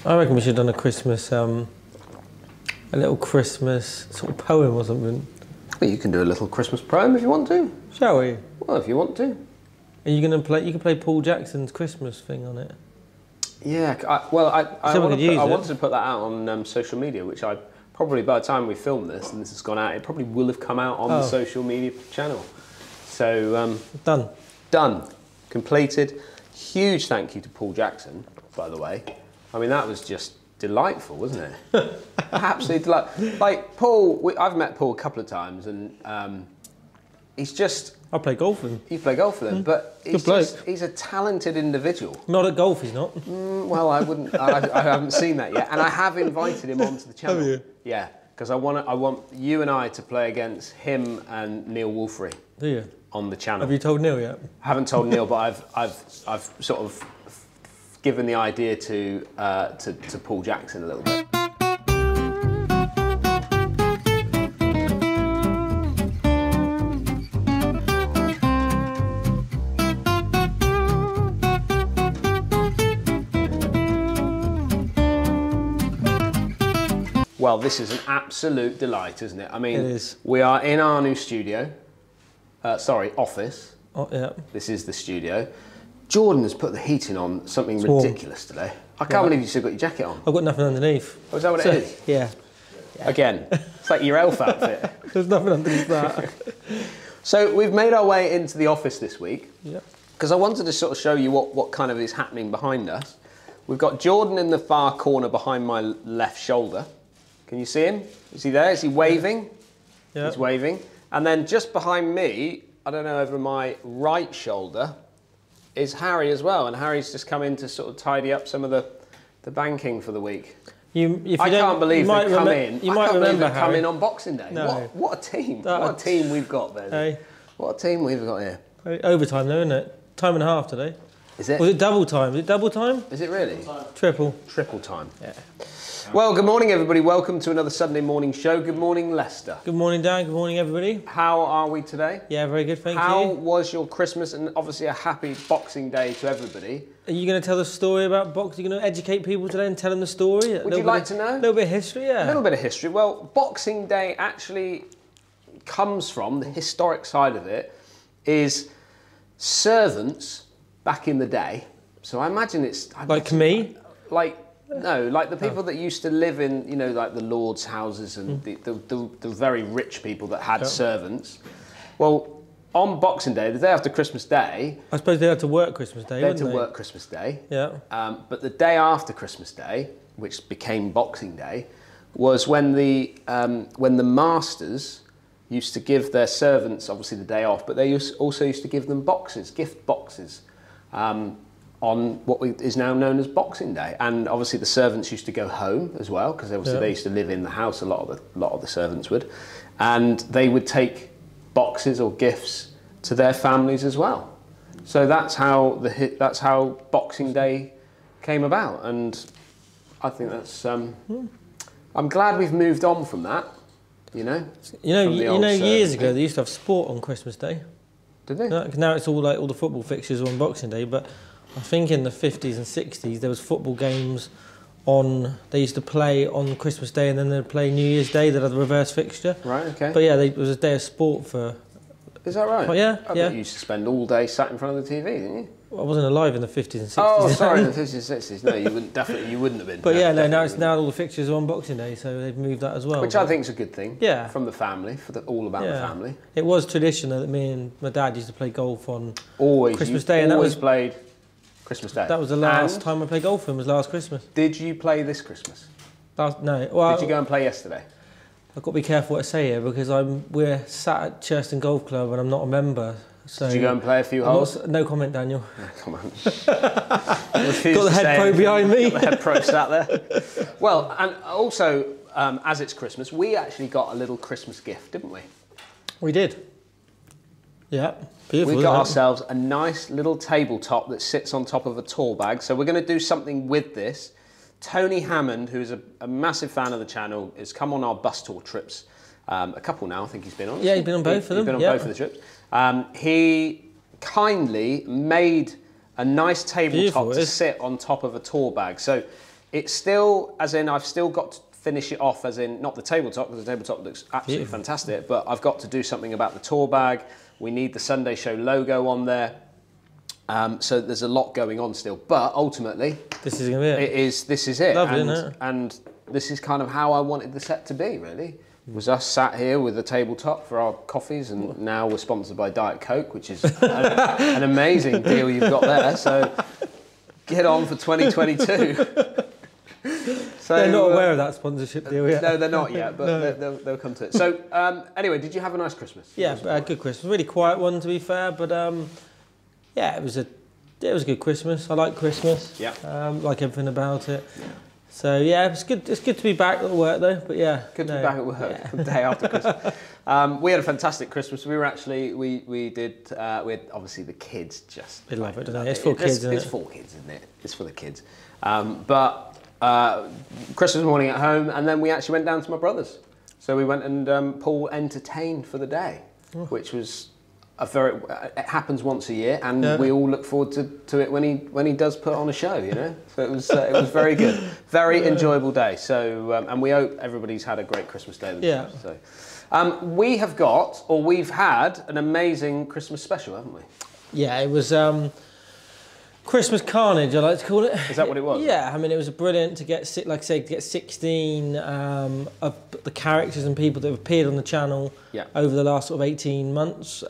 I reckon we should have done a Christmas, a little Christmas sort of poem or something. Well, you can do a little Christmas poem if you want to. Shall we? Well, if you want to. Are you going to play? You can play Paul Jackson's Christmas thing on it. Yeah. I wanted to put that out on social media, which I probably by the time we film this and this has gone out, it probably will have come out on the social media channel. So done. Done. Completed. Huge thank you to Paul Jackson, by the way. I mean, that was just delightful, wasn't it? Absolutely delightful. Like Paul, I've met Paul a couple of times, and he's just. I play golf with him. You play golf with him, but he's a talented individual. Not at golf, he's not. Well, I wouldn't. I haven't seen that yet, and I have invited him onto the channel. Have you? Yeah, because I want you and I to play against him and Neil Wolfrey. Do you? On the channel. Have you told Neil yet? I haven't told Neil, but I've sort of given the idea to Paul Jackson a little bit. Well, this is an absolute delight, isn't it? I mean, it is. We are in our new studio. Office. Oh, yeah. This is the studio. Jordan has put the heating on something ridiculous today. I can't believe you still got your jacket on. I've got nothing underneath. Oh, is that what it is? Yeah. Again, it's like your elf outfit. There's nothing underneath that. So we've made our way into the office this week. Yeah. Because I wanted to sort of show you what kind of is happening behind us. We've got Jordan in the far corner behind my left shoulder. Can you see him? Is he there? Is he waving? Yeah. He's waving. And then just behind me, I don't know, over my right shoulder, is Harry as well. And Harry's just come in to sort of tidy up some of the banking for the week. I can't believe they come in. You might remember Harry. Come in on Boxing Day. No. What a team. What a team we've got there. Hey. What a team we've got here. Overtime though, isn't it? Time and a half today. Is it? Was it double time? Is it double time? Is it really? Triple. Triple time. Yeah. Well, good morning, everybody. Welcome to another Sunday morning show. Good morning, Leicester. Good morning, Dan. Good morning, everybody. How are we today? Yeah, very good, thank you. How was your Christmas? And obviously a happy Boxing Day to everybody. Are you going to tell the story about boxing? Are you going to educate people today and tell them the story? Would you like to know? A little bit of history, yeah. A little bit of history. Well, Boxing Day actually comes from, the historic side of it, is servants back in the day. So I imagine it's... Like me? No, like the people that used to live in, you know, like the lords' houses and the very rich people that had servants. Well, on Boxing Day, the day after Christmas Day... I suppose they had to work Christmas Day, wouldn't they? They had to work Christmas Day. Yeah. But the day after Christmas Day, which became Boxing Day, was when the masters used to give their servants, obviously, the day off, but they also used to give them boxes, gift boxes, on what is now known as Boxing Day. And obviously the servants used to go home as well, because obviously they used to live in the house, a lot of the servants would. And they would take boxes or gifts to their families as well. So that's how Boxing Day came about. And I think that's, I'm glad we've moved on from that, you know? You know, years ago they used to have sport on Christmas Day. Did they? Now it's all like all the football fixtures are on Boxing Day, but I think in the 50s and 60s there was football games on. They used to play on Christmas Day and then they'd play New Year's Day. They'd have the reverse fixture. Right. Okay. But yeah, it was a day of sport for. Is that right? Oh, yeah. I bet you used to spend all day sat in front of the TV, didn't you? Well, I wasn't alive in the 50s and 60s. Oh, sorry, in the 50s and 60s. No, you wouldn't. Definitely, you wouldn't have been. But no, now all the fixtures are on Boxing Day, so they've moved that as well. Which I think is a good thing. Yeah. From the family, all about the family. It was traditional that me and my dad used to play golf on Christmas Day, and that was played Christmas Day. That was the last time I played golf with him. Was last Christmas. Did you play this Christmas? No. Well, did you go and play yesterday? I've got to be careful what I say here because we're sat at Churston Golf Club and I'm not a member. So did you go and play a few holes? No comment, Daniel. Oh, come on. Got the head pro behind me. Got the head pro sat there. Well, and also, as it's Christmas, we actually got a little Christmas gift, didn't we? We did. Yeah, beautiful. We got ourselves a nice little tabletop that sits on top of a tour bag. So we're going to do something with this. Tony Hammond, who's a massive fan of the channel, has come on our bus tour trips. A couple now, I think he's been on. Yeah, he's been on both of them. He's been on both of the trips. He kindly made a nice tabletop to sit on top of a tour bag. So It's still, as in, I've still got to finish it off, as in, not the tabletop, because the tabletop looks absolutely fantastic, but I've got to do something about the tour bag. We need the Sunday Show logo on there. So there's a lot going on still, but ultimately, this is going to be it. This is it. Lovely, and, isn't it? And this is kind of how I wanted the set to be, really. Was us sat here with a tabletop for our coffees, and now we're sponsored by Diet Coke, which is an amazing deal you've got there. So get on for 2022. So, they're not aware of that sponsorship deal yet. No, they're not yet, but they'll come to it. So anyway, did you have a nice Christmas? Yeah, good Christmas. Really quiet one, to be fair, but yeah, it was a good Christmas. I like Christmas. Yeah. Like everything about it. Yeah. So yeah, it's good. It's good to be back at work though. But yeah, good to be back at work the day after Christmas. We had a fantastic Christmas. We were actually we had obviously the kids just. They love it, don't they? It's for kids, isn't it? It's for kids, isn't it? It's for the kids. But Christmas morning at home, and then we actually went down to my brother's. So we went and Paul entertained for the day, which was it happens once a year, and we all look forward to it when he does put on a show, you know. So it was very good, very enjoyable day. So and we hope everybody's had a great Christmas day themselves. Yeah. So we've had an amazing Christmas special, haven't we? Yeah, it was Christmas Carnage, I like to call it. Is that what it was? Yeah, I mean, it was brilliant to get, like I say, to get 16 of the characters and people that have appeared on the channel over the last sort of 18 months.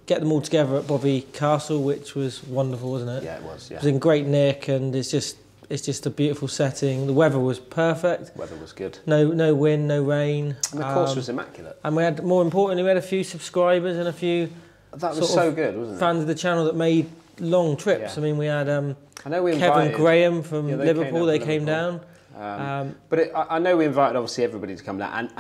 Get them all together at Bovey Castle, which was wonderful, wasn't it? Yeah, it was. Yeah. It was in great nick, and it's just a beautiful setting. The weather was perfect. The weather was good. No wind, no rain. And the course was immaculate. And we had, more importantly, we had a few subscribers and a few. That was so good, wasn't it? Fans of the channel that made long trips. I mean, we had Kevin Graham from Liverpool. They came down. But I know we invited obviously everybody to come down,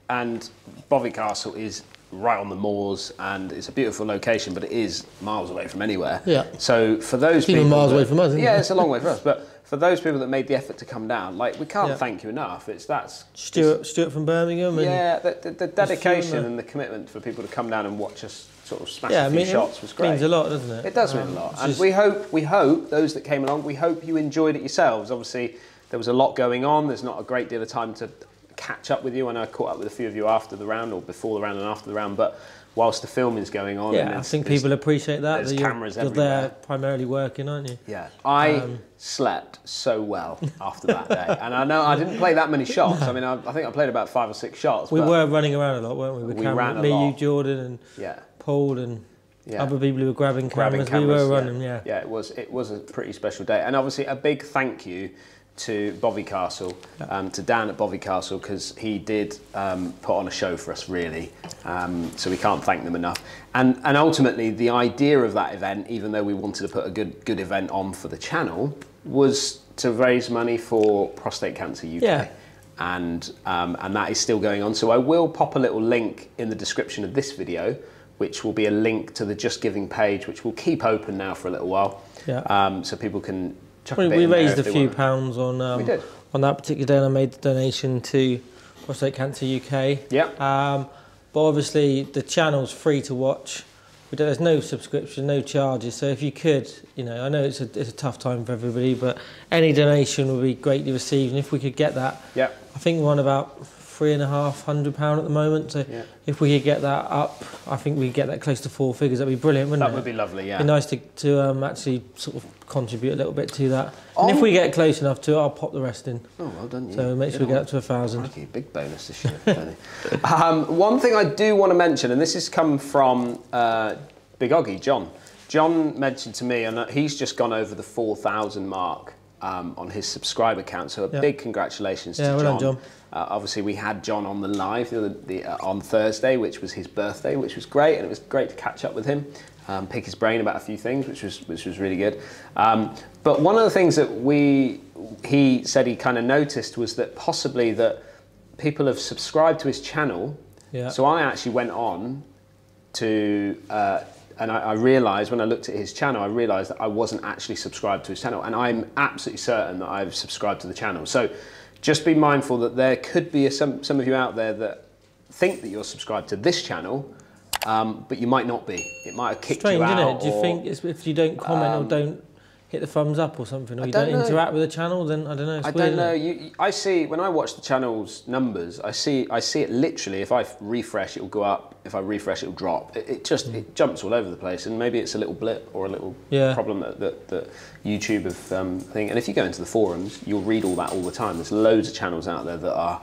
and Bovey Castle is right on the moors, and it's a beautiful location, but it is miles away from anywhere. Yeah. So for those people, even miles away from us, isn't it? Yeah, it's a long way for us. But for those people that made the effort to come down, like, we can't thank you enough. That's Stuart from Birmingham. And the dedication and the commitment for people to come down and watch us sort of smash a few shots was great. It means a lot, doesn't it? It does mean a lot. And we hope those that came along, we hope you enjoyed it yourselves. Obviously, there was a lot going on. There's not a great deal of time to catch up with you. I know I caught up with a few of you after the round, or before the round and after the round, but whilst the filming's going on, yeah, I think people appreciate that. There's cameras you're everywhere. There primarily working, aren't you? Yeah, I slept so well after that day, and I know I didn't play that many shots. I mean, I think I played about 5 or 6 shots. We were running around a lot, weren't we? We ran a lot. You, Jordan, and Paul, and other people who were grabbing cameras. We were running, yeah. Yeah, it was a pretty special day, and obviously a big thank you to Bovey Castle, to Dan at Bovey Castle, because he did put on a show for us, really. So we can't thank them enough. And ultimately, the idea of that event, even though we wanted to put a good event on for the channel, was to raise money for Prostate Cancer UK. Yeah. And that is still going on. So I will pop a little link in the description of this video, which will be a link to the Just Giving page, which we'll keep open now for a little while. Yeah. So people can. We raised a few pounds on that particular day, and I made the donation to Prostate Cancer UK. Yeah. But obviously the channel's free to watch. There's no subscription, no charges. So if you could, I know it's a tough time for everybody, but any donation would be greatly received. And if we could get that, I think we're on about £350 at the moment. So if we could get that up, I think we could get that close to 4 figures. That'd be brilliant, wouldn't it? That would be lovely, yeah. It'd be nice to actually sort of contribute a little bit to that. And if we get close enough to it, I'll pop the rest in. Oh, well done, you. So make sure we get up to 1,000. Okay, big bonus this year. One thing I do want to mention, and this has come from Big Oggy, John. John mentioned to me, and he's just gone over the 4,000 mark on his subscriber count. So a big congratulations to John. Well done, John. Obviously, we had John on the live on Thursday, which was his birthday, which was great, and it was great to catch up with him, pick his brain about a few things, which was really good. But one of the things that he said he kind of noticed was that possibly that people have subscribed to his channel. Yeah. So I actually went on to. And I realised, when I looked at his channel, I realised that I wasn't actually subscribed to his channel. And I'm absolutely certain that I've subscribed to the channel. So just be mindful that there could be some of you out there that think that you're subscribed to this channel, but you might not be. It might have kicked you out. Isn't it? Do you think if you don't comment or don't hit the thumbs up or something, or you don't don't know. interact with the channel, then I don't know. It's I weird, don't know. isn't it? I see when I watch the channel's numbers, I see it literally. If I refresh, it'll go up. If I refresh, it'll drop. It jumps all over the place, and maybe it's a little blip or a little problem that YouTube have thing. And if you go into the forums, you'll read all that all the time. There's loads of channels out there that are.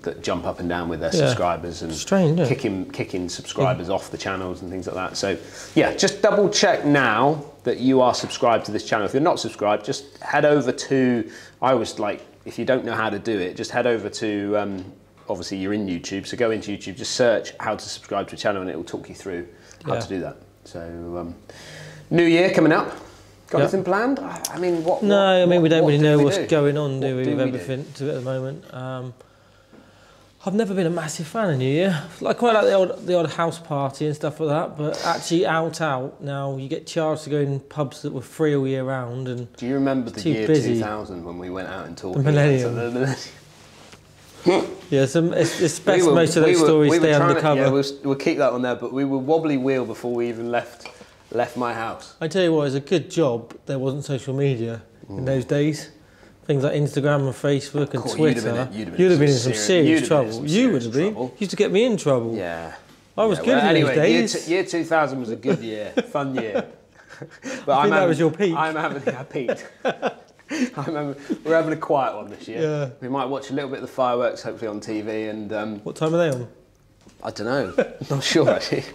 That jump up and down with their subscribers and strange, kicking subscribers off the channels and things like that. So yeah, just double check now that you are subscribed to this channel. If you're not subscribed, just head over to, I always like, if you don't know how to do it, just head over to, obviously you're in YouTube, so go into YouTube, just search how to subscribe to a channel and it will talk you through how to do that. So New Year coming up. Got anything planned? I mean, what? No, I mean, we don't really know what's do? going on, do we, with we everything at the moment. I've never been a massive fan of New Year. I quite like the odd house party and stuff like that, but actually out now, you get charged to go in pubs that were free all year round. And do you remember the year busy. 2000 when we went out and talked? The millennium. Yeah, it's best most of those stories stay undercover. Yeah, we'll keep that on there, but we were wobbly wheel before we even left my house. I tell you what, it's a good job there wasn't social media in those days. Things like Instagram and Facebook and Twitter. You'd have been in some serious trouble. You would have been. Used to get me in trouble. Yeah. I was good in those days. Year 2000 was a good year, fun year. But I think that was your peak. I peaked. I remember we're having a quiet one this year. Yeah. We might watch a little bit of the fireworks, hopefully on TV. And what time are they on? I don't know. Not sure actually.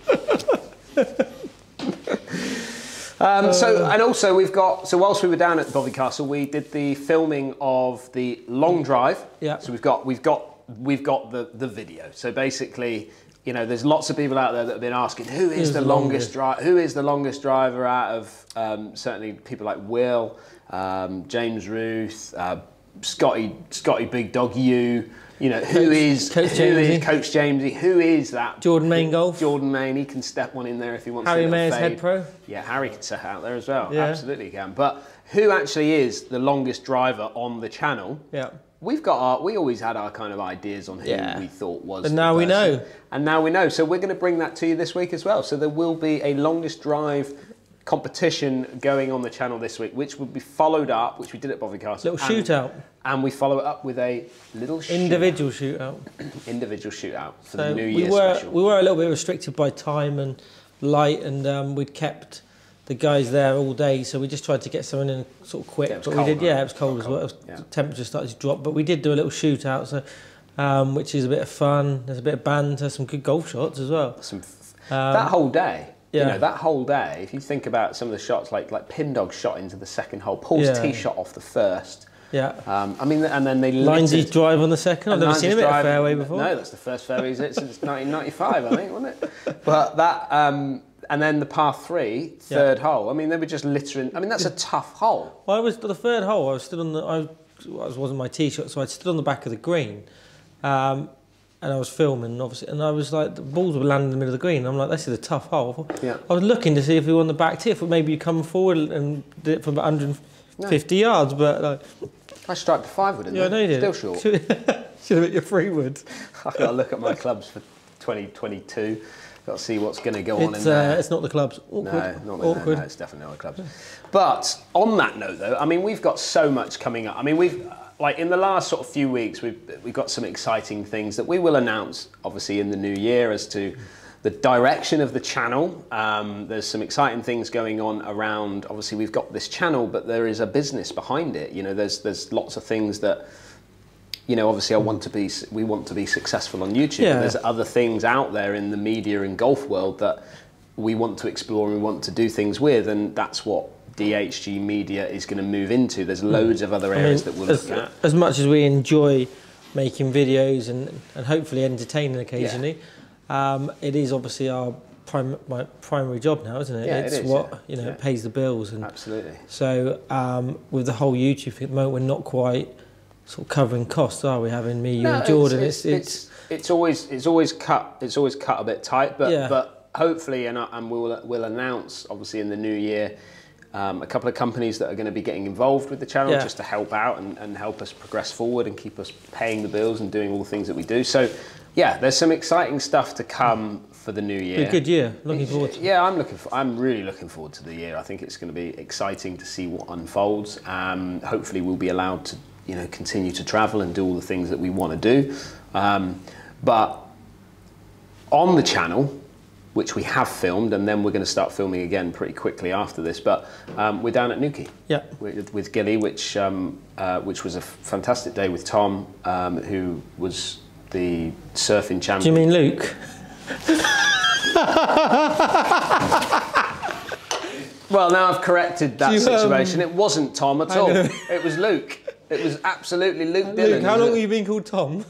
So we've got, so whilst we were down at Bovey Castle, we did the filming of the long drive. Yeah. So we've got the video. So basically, you know, there's lots of people out there that have been asking who is the longest driver out of certainly people like Will, James Ruth, Scotty Big Dog you know, who is Coach Jamesy? Who is that? Jordan Main Golf. Jordan Main, he can step one in there if he wants. Harry Mayer's Head Pro. Yeah, Harry can set out there as well. Yeah. Absolutely can. But who actually is the longest driver on the channel? Yeah. We always had our kind of ideas on who we thought was. And now we know. And now we know. So we're going to bring that to you this week as well. So there will be a longest drive competition going on the channel this week, which will be followed up, which we did at Bovey Castle. Little shootout. And we follow it up with a little individual shootout. Individual shootout for the New Year special. We were a little bit restricted by time and light, and we'd kept the guys there all day, so we just tried to get something in sort of quick. Yeah, it was cold as well. The temperature started to drop, but we did do a little shootout, so which is a bit of fun. There's a bit of banter, some good golf shots as well. That whole day. Yeah. You know, that whole day, if you think about some of the shots, like Pindog shot into the second hole, Paul's tee shot off the first. Yeah. I mean, and then they Lindsay's drive on the second. I've never seen him at a fairway before. No, that's the first fairway he's hit since 1995, I think, wasn't it? But that, and then the par 3, third hole. I mean, they were just littering. I mean, that's a tough hole. Well, the third hole. I was stood on the. It wasn't my tee shot, so I stood on the back of the green. And I was filming, obviously, and I was like, the balls were landing in the middle of the green. I'm like, this is a tough hole. Yeah. I was looking to see if we were on the back tee, if maybe you come forward and did it from about 150 yards, but like... I striped a 5-wood, didn't I? Yeah, I know you did. Still short. Should have hit your 3-wood. I've got to look at my clubs for 2022. Got to see what's going to go on in there. It's not the clubs. Awkward. No, it's definitely not the clubs. But on that note, though, I mean, we've got so much coming up. I mean, we've... Like in the last sort of few weeks, we've got some exciting things that we will announce, obviously, in the new year as to the direction of the channel. There's some exciting things going on around. Obviously, we've got this channel, but there is a business behind it. You know, there's lots of things that, you know, obviously, we want to be successful on YouTube. Yeah. But there's other things out there in the media and golf world that we want to explore and we want to do things with, and that's what DHG Media is going to move into. There's loads of other areas that we'll look at. As much as we enjoy making videos and hopefully entertaining occasionally, it is obviously our primary job now, isn't it? Yeah, it's what it pays the bills. And absolutely. So with the whole YouTube thing at the moment, we're not quite sort of covering costs, are we? Having me, you, and Jordan. It's always cut a bit tight, but hopefully, and we'll announce obviously in the new year. A couple of companies that are going to be getting involved with the channel just to help out and help us progress forward and keep us paying the bills and doing all the things that we do. So yeah, there's some exciting stuff to come for the new year. Be a good year. Looking forward to it. Yeah, I'm really looking forward to the year. I think it's going to be exciting to see what unfolds. Hopefully we'll be allowed to, you know, continue to travel and do all the things that we want to do. But on the channel, which we have filmed, and then we're going to start filming again pretty quickly after this. But we're down at Newquay, with Gilly, which was a fantastic day with Tom, who was the surfing champion. Do you mean Luke? Well, now I've corrected that situation. It wasn't Tom at all. It was Luke. It was absolutely Luke Dillon. Luke, how long have you been called Tom?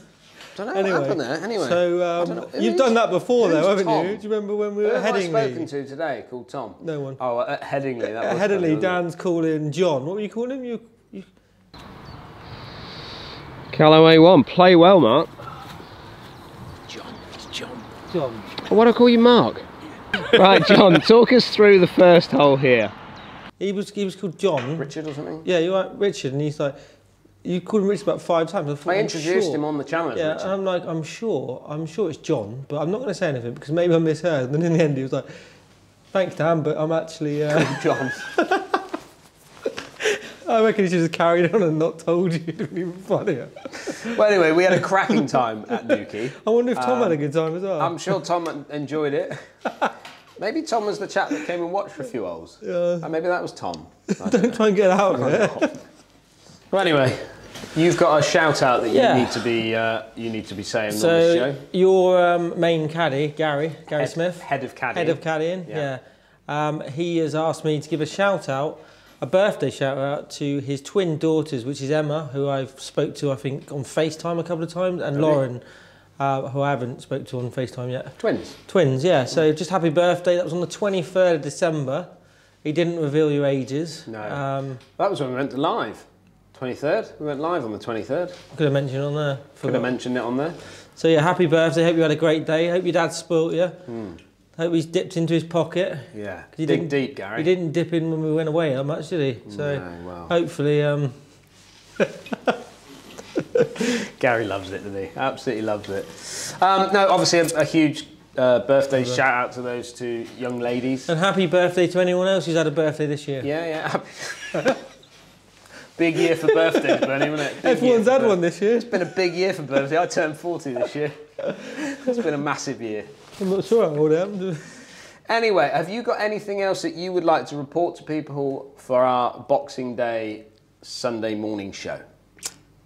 I don't know what happened there. Anyway, so you've done that before, though, haven't you? Do you remember when we were at Headingley? Who have I spoken to today called Tom? No one. Oh, at Headingley. That was Headingley, funny, Dan's calling John. What were you calling him? Callaway 1, play well, Mark. John. It's John. John. What do I call you, Mark? Right, John, talk us through the first hole here. He was called John. Richard or something? Yeah, you're right, Richard, and he's like, you called him Richard about 5 times. I introduced him on the channel as Richard. And I'm like, I'm sure it's John, but I'm not going to say anything because maybe I misheard. And then in the end, he was like, thanks, Dan, but I'm actually John. I reckon he should have carried on and not told you. It would be even funnier. Well, anyway, we had a cracking time at Newquay. I wonder if Tom had a good time as well. I'm sure Tom enjoyed it. Maybe Tom was the chap that came and watched for a few holes. Yeah. And maybe that was Tom. Don't try and get out of it. Well, anyway, you've got a shout out that you need to be saying on this show. Your main caddy, Gary Smith, head of caddying. Head of caddying, yeah. He has asked me to give a shout out, a birthday shout out to his twin daughters, which is Emma, who I've spoke to I think on FaceTime a couple of times, and Lauren, who I haven't spoke to on FaceTime yet. Twins, yeah. So just happy birthday. That was on the 23rd of December. He didn't reveal your ages. No. That was when we went live. 23rd? We went live on the 23rd. Could have mentioned it on there. Could have mentioned it on there. So yeah, happy birthday. Hope you had a great day. Hope your dad spoilt you. Hope he's dipped into his pocket. Yeah, dig deep, Gary. He didn't dip in when we went away that much, did he? So no, well. Hopefully... Gary loves it, doesn't he? Absolutely loves it. No, obviously a huge birthday shout out to those two young ladies. And happy birthday to anyone else who's had a birthday this year. Yeah. Big year for birthdays, Bernie, wasn't it? Everyone's had one this year. It's been a big year for birthday. I turned 40 this year. It's been a massive year. I'm not sure how old I am. Anyway, have you got anything else that you would like to report to people for our Boxing Day Sunday morning show?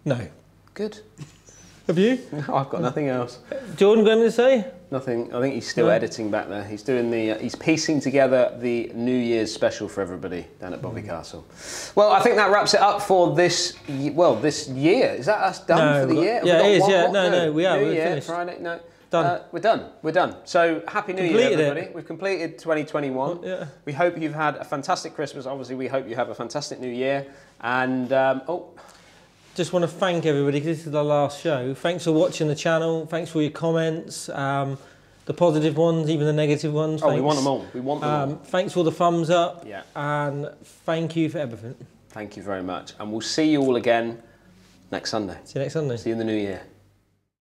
No. Good. Have you? No, I've got nothing else. Jordan, got anything to say? Nothing. I think he's still editing back there. He's doing the. He's piecing together the New Year's special for everybody down at Bobby Castle. Well, I think that wraps it up for this. Well, this year. Is that us done for the year? Yeah, it is. Yeah, no, we are. New We're Year, finished. Friday. No, done. We're done. So happy New Year, everybody. We've completed 2021. Yeah. We hope you've had a fantastic Christmas. Obviously, we hope you have a fantastic New Year. And just want to thank everybody because this is our last show. Thanks for watching the channel. Thanks for your comments. The positive ones, even the negative ones. Oh, we want them all. We want them all. Thanks for all the thumbs up. Yeah. And thank you for everything. Thank you very much. And we'll see you all again next Sunday. See you next Sunday. See you in the new year.